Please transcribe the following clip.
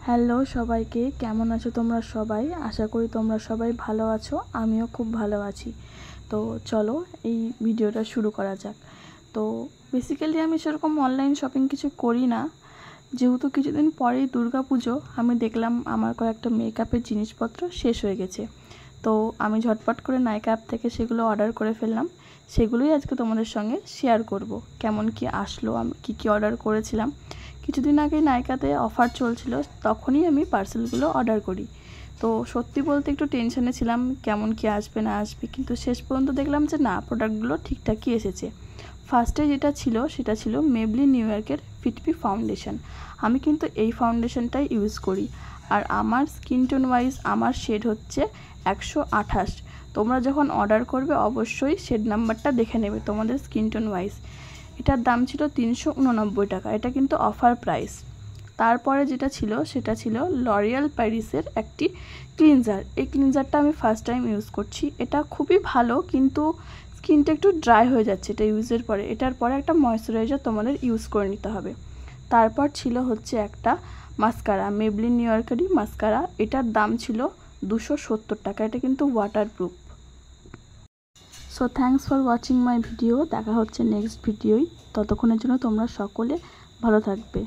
Hello সবাইকে, কেমন আছো তোমরা সবাই? আশা করি তোমরা সবাই ভালো আছো, আমিও খুব ভালো আছি। তো চলো এই ভিডিওটা শুরু করা যাক। তো বেসিক্যালি আমি সেরকম অনলাইন শপিং কিছু করি না, যেহেতু কিছুদিন পরেই দুর্গাপুজো। আমি দেখলাম আমার কয়েকটা মেকআপের জিনিসপত্র শেষ হয়ে গেছে, তো আমি ঝটপট করে নাইকা অ্যাপ থেকে সেগুলো অর্ডার করে ফেললাম। সেগুলোই আজকে তোমাদের সঙ্গে শেয়ার করব, কেমন কি আসলো, আমি কি অর্ডার করেছিলাম। কিছুদিন আগে নাইকাতে অফার চলছিল, তখনই আমি পার্সেলগুলো অর্ডার করি। তো সত্যি বলতে একটু টেনশনে ছিলাম কেমন কি আসবে না আসবে, কিন্তু শেষ পর্যন্ত দেখলাম যে না, প্রোডাক্টগুলো ঠিকঠাকই এসেছে। ফার্স্টে যেটা ছিল সেটা ছিল মেবলিন নিউ ইয়র্কের ফিটমি ফাউন্ডেশন। আমি কিন্তু এই ফাউন্ডেশনটাই ইউজ করি, আর আমার স্কিন টোন ওয়াইজ আমার শেড হচ্ছে 128। তোমরা যখন অর্ডার করবে অবশ্যই শেড নাম্বারটা দেখে নেবে তোমাদের স্কিন টোন ওয়াইজ। এটার দাম ছিল 389 টাকা, এটা কিন্তু অফার প্রাইস। তারপরে যেটা ছিল সেটা ছিল লরিয়াল প্যারিসের একটি ক্লিনজার। এই ক্লিনজারটা আমি ফার্স্ট টাইম ইউজ করছি, এটা খুবই ভালো, কিন্তু স্কিনটা একটু ড্রাই হয়ে যাচ্ছে এটা ইউজের পরে। এটার পরে একটা ময়শ্চারাইজার তোমাদের ইউজ করে নিতে হবে। তারপর ছিল হচ্ছে একটা মাস্কারা, মেবলিন নিউ ইয়র্কেরই মাস্কারা। এটার দাম ছিল 270 টাকা, এটা কিন্তু waterproof. So thanks for watching my video. দেখা হচ্ছে নেক্সট ভিডিওই। ততক্ষণের জন্য তোমরা সকলে ভালো থাকবে।